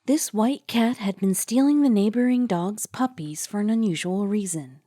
This white cat had been stealing the neighboring dog's puppies for an unusual reason.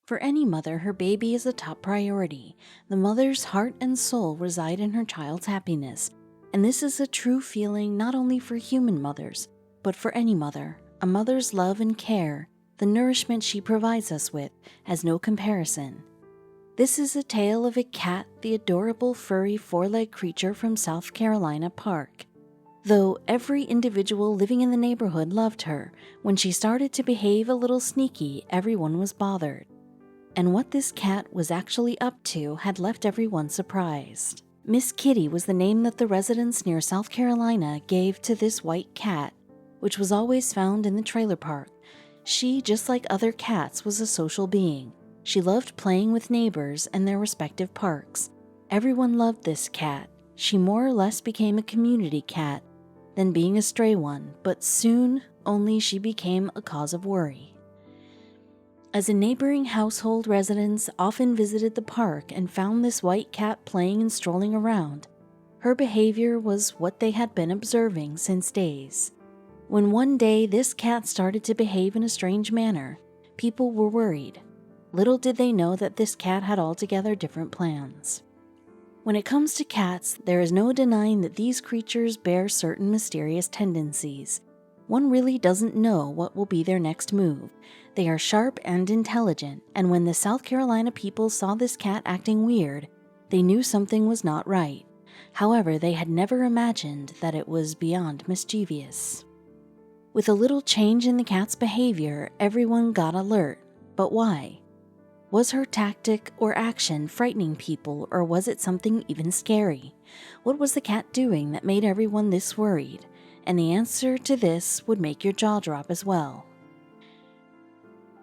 For any mother, her baby is a top priority. The mother's heart and soul reside in her child's happiness, and this is a true feeling not only for human mothers, but for any mother. A mother's love and care, the nourishment she provides us with, has no comparison. This is a tale of a cat, the adorable furry four-legged creature from South Carolina Park. Though every individual living in the neighborhood loved her, when she started to behave a little sneaky, everyone was bothered. And what this cat was actually up to had left everyone surprised. Miss Kitty was the name that the residents near South Carolina gave to this white cat, which was always found in the trailer park. She, just like other cats, was a social being. She loved playing with neighbors and their respective parks. Everyone loved this cat. She more or less became a community cat than being a stray one, but soon only she became a cause of worry. As a neighboring household, residents often visited the park and found this white cat playing and strolling around. Her behavior was what they had been observing since days. When one day this cat started to behave in a strange manner, people were worried. Little did they know that this cat had altogether different plans. When it comes to cats, there is no denying that these creatures bear certain mysterious tendencies. One really doesn't know what will be their next move. They are sharp and intelligent, and when the South Carolina people saw this cat acting weird, they knew something was not right. However, they had never imagined that it was beyond mischievous. With a little change in the cat's behavior, everyone got alert. But why? Was her tactic or action frightening people, or was it something even scary? What was the cat doing that made everyone this worried? And the answer to this would make your jaw drop as well.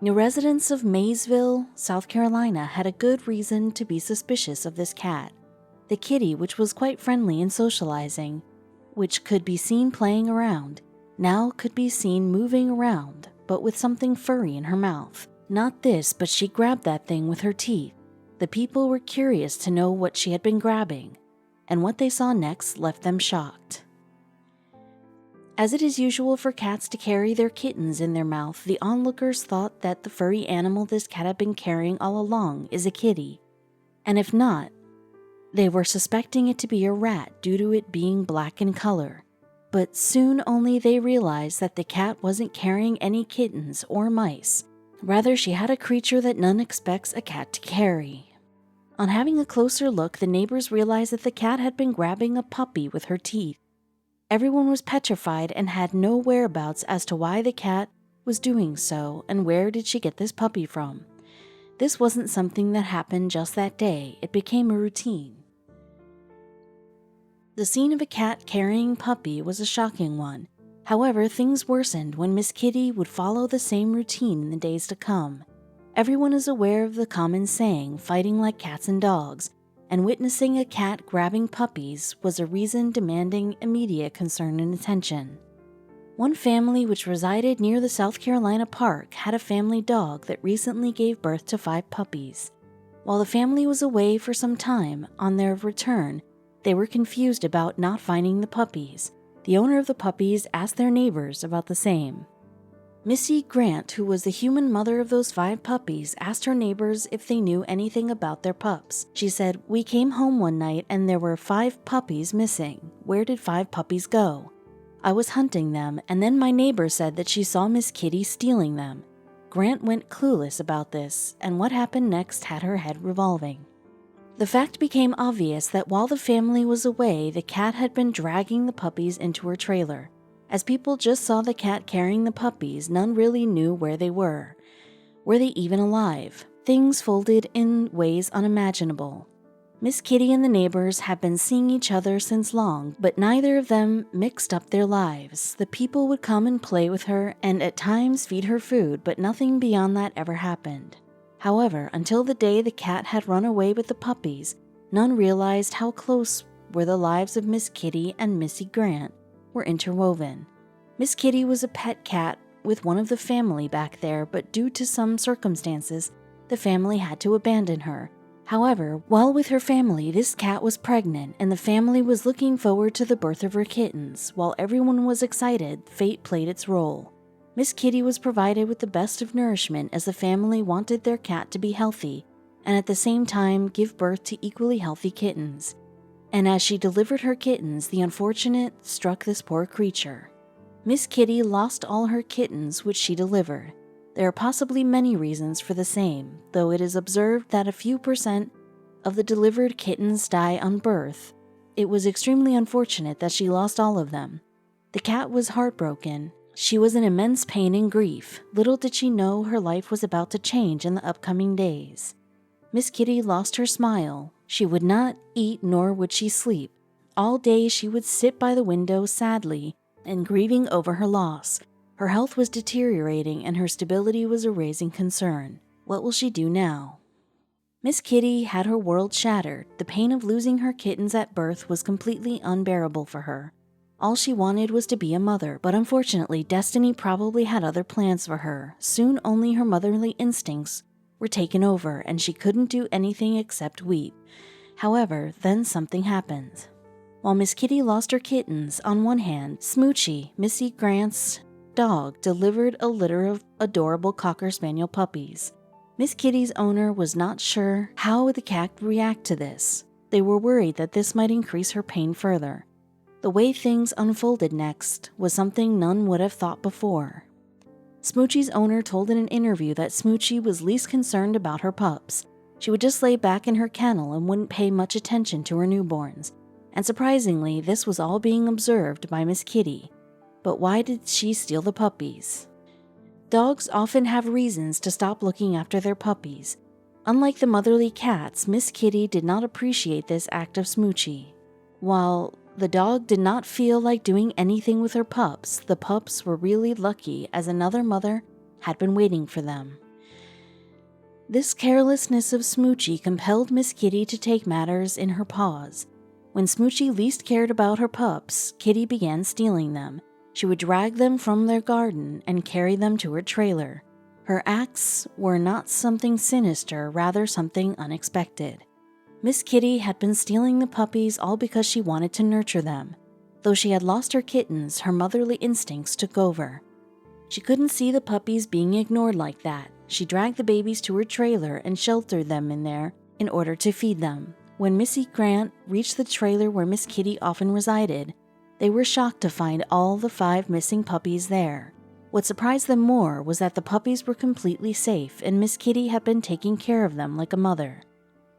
The residents of Maysville, South Carolina, had a good reason to be suspicious of this cat. The kitty, which was quite friendly and socializing, which could be seen playing around, now could be seen moving around, but with something furry in her mouth. Not this, but she grabbed that thing with her teeth. The people were curious to know what she had been grabbing, and what they saw next left them shocked. As it is usual for cats to carry their kittens in their mouth, the onlookers thought that the furry animal this cat had been carrying all along is a kitty. And if not, they were suspecting it to be a rat due to it being black in color. But soon only they realized that the cat wasn't carrying any kittens or mice. Rather, she had a creature that none expects a cat to carry. On having a closer look, the neighbors realized that the cat had been grabbing a puppy with her teeth. Everyone was petrified and had no whereabouts as to why the cat was doing so and where did she get this puppy from. This wasn't something that happened just that day, it became a routine. The scene of a cat carrying puppy was a shocking one. However, things worsened when Miss Kitty would follow the same routine in the days to come. Everyone is aware of the common saying, fighting like cats and dogs, and witnessing a cat grabbing puppies was a reason demanding immediate concern and attention. One family which resided near the South Carolina park had a family dog that recently gave birth to 5 puppies. While the family was away for some time, on their return, they were confused about not finding the puppies. The owner of the puppies asked their neighbors about the same. Missy Grant, who was the human mother of those 5 puppies, asked her neighbors if they knew anything about their pups. She said, "We came home one night and there were 5 puppies missing. Where did 5 puppies go? I was hunting them, and then my neighbor said that she saw Miss Kitty stealing them." Grant went clueless about this, and what happened next had her head revolving. The fact became obvious that while the family was away, the cat had been dragging the puppies into her trailer. As people just saw the cat carrying the puppies, none really knew where they were. Were they even alive? Things folded in ways unimaginable. Miss Kitty and the neighbors had been seeing each other since long, but neither of them mixed up their lives. The people would come and play with her and at times feed her food, but nothing beyond that ever happened. However, until the day the cat had run away with the puppies, none realized how close were the lives of Miss Kitty and Missy Grant were interwoven. Miss Kitty was a pet cat with one of the family back there, but due to some circumstances, the family had to abandon her. However, while with her family, this cat was pregnant, and the family was looking forward to the birth of her kittens. While everyone was excited, fate played its role. Miss Kitty was provided with the best of nourishment as the family wanted their cat to be healthy, and at the same time give birth to equally healthy kittens. And as she delivered her kittens, the unfortunate struck this poor creature. Miss Kitty lost all her kittens which she delivered. There are possibly many reasons for the same, though it is observed that a few % of the delivered kittens die on birth. It was extremely unfortunate that she lost all of them. The cat was heartbroken. She was in immense pain and grief. Little did she know her life was about to change in the upcoming days. Miss Kitty lost her smile. She would not eat nor would she sleep. All day she would sit by the window sadly and grieving over her loss. Her health was deteriorating and her stability was a raising concern. What will she do now? Miss Kitty had her world shattered. The pain of losing her kittens at birth was completely unbearable for her. All she wanted was to be a mother, but unfortunately, destiny probably had other plans for her. Soon only her motherly instincts were taken over, and she couldn't do anything except weep. However, then something happened. While Miss Kitty lost her kittens, on one hand, Smoochie, Missy Grant's dog, delivered a litter of adorable Cocker Spaniel puppies. Miss Kitty's owner was not sure how the cat would react to this. They were worried that this might increase her pain further. The way things unfolded next was something none would have thought before. Smoochie's owner told in an interview that Smoochie was least concerned about her pups. She would just lay back in her kennel and wouldn't pay much attention to her newborns. And surprisingly, this was all being observed by Miss Kitty. But why did she steal the puppies? Dogs often have reasons to stop looking after their puppies. Unlike the motherly cats, Miss Kitty did not appreciate this act of Smoochie. While the dog did not feel like doing anything with her pups, the pups were really lucky as another mother had been waiting for them. This carelessness of Smoochie compelled Miss Kitty to take matters in her paws. When Smoochie least cared about her pups, Kitty began stealing them. She would drag them from their garden and carry them to her trailer. Her acts were not something sinister, rather something unexpected. Miss Kitty had been stealing the puppies all because she wanted to nurture them. Though she had lost her kittens, her motherly instincts took over. She couldn't see the puppies being ignored like that. She dragged the babies to her trailer and sheltered them in there in order to feed them. When Missy Grant reached the trailer where Miss Kitty often resided, they were shocked to find all the 5 missing puppies there. What surprised them more was that the puppies were completely safe and Miss Kitty had been taking care of them like a mother.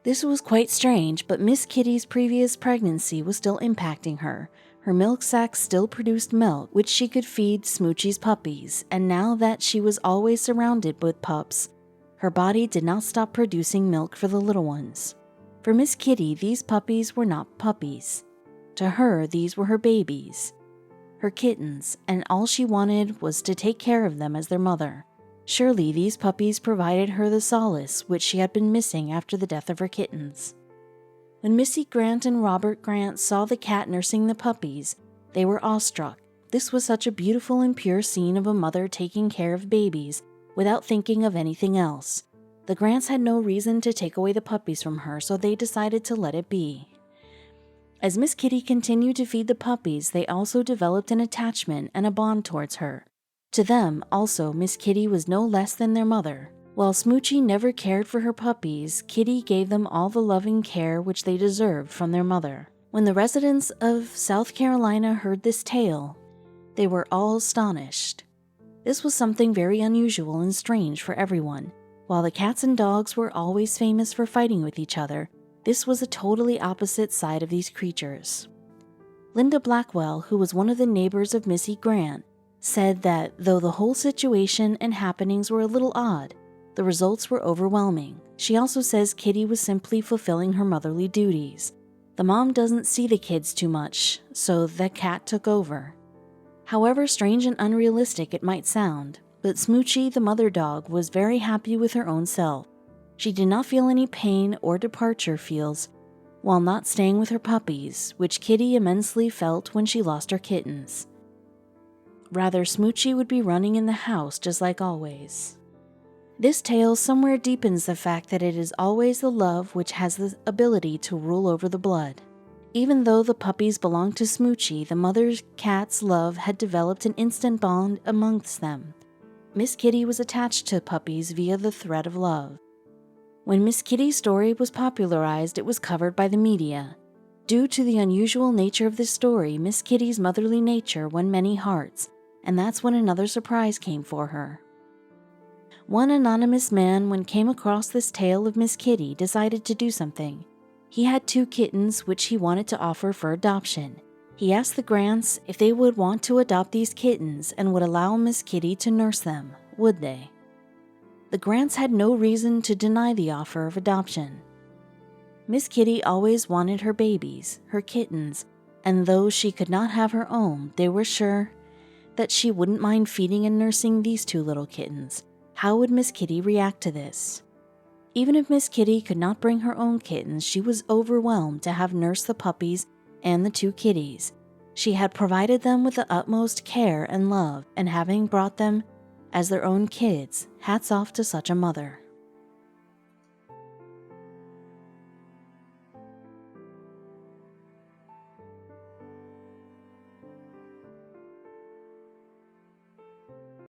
This was quite strange, but Miss Kitty's previous pregnancy was still impacting her. Her milk sac still produced milk, which she could feed Smoochie's puppies, and now that she was always surrounded with pups, her body did not stop producing milk for the little ones. For Miss Kitty, these puppies were not puppies. To her, these were her babies, her kittens, and all she wanted was to take care of them as their mother. Surely these puppies provided her the solace which she had been missing after the death of her kittens. When Missy Grant and Robert Grant saw the cat nursing the puppies, they were awestruck. This was such a beautiful and pure scene of a mother taking care of babies without thinking of anything else. The Grants had no reason to take away the puppies from her, so they decided to let it be. As Miss Kitty continued to feed the puppies, they also developed an attachment and a bond towards her. To them, also, Miss Kitty was no less than their mother. While Smoochie never cared for her puppies, Kitty gave them all the loving care which they deserved from their mother. When the residents of South Carolina heard this tale, they were all astonished. This was something very unusual and strange for everyone. While the cats and dogs were always famous for fighting with each other, this was a totally opposite side of these creatures. Linda Blackwell, who was one of the neighbors of Missy Grant, said that though the whole situation and happenings were a little odd, the results were overwhelming. She also says Kitty was simply fulfilling her motherly duties. The mom doesn't see the kids too much, so the cat took over. However strange and unrealistic it might sound, but Smoochie, the mother dog, was very happy with her own self. She did not feel any pain or departure feels while not staying with her puppies, which Kitty immensely felt when she lost her kittens. Rather, Smoochie would be running in the house just like always. This tale somewhere deepens the fact that it is always the love which has the ability to rule over the blood. Even though the puppies belonged to Smoochie, the mother's cat's love had developed an instant bond amongst them. Miss Kitty was attached to Puppies via the thread of love. When Miss Kitty's story was popularized, it was covered by the media. Due to the unusual nature of this story, Miss Kitty's motherly nature won many hearts, and that's when another surprise came for her. One anonymous man, when came across this tale of Miss Kitty, decided to do something. He had 2 kittens which he wanted to offer for adoption. He asked the Grants if they would want to adopt these kittens and would allow Miss Kitty to nurse them, would they? The Grants had no reason to deny the offer of adoption. Miss Kitty always wanted her babies, her kittens, and though she could not have her own, they were sure that she wouldn't mind feeding and nursing these 2 little kittens. How would Miss Kitty react to this? Even if Miss Kitty could not bring her own kittens, she was overwhelmed to have nursed the puppies and the 2 kitties. She had provided them with the utmost care and love, and having brought them as their own kids, hats off to such a mother.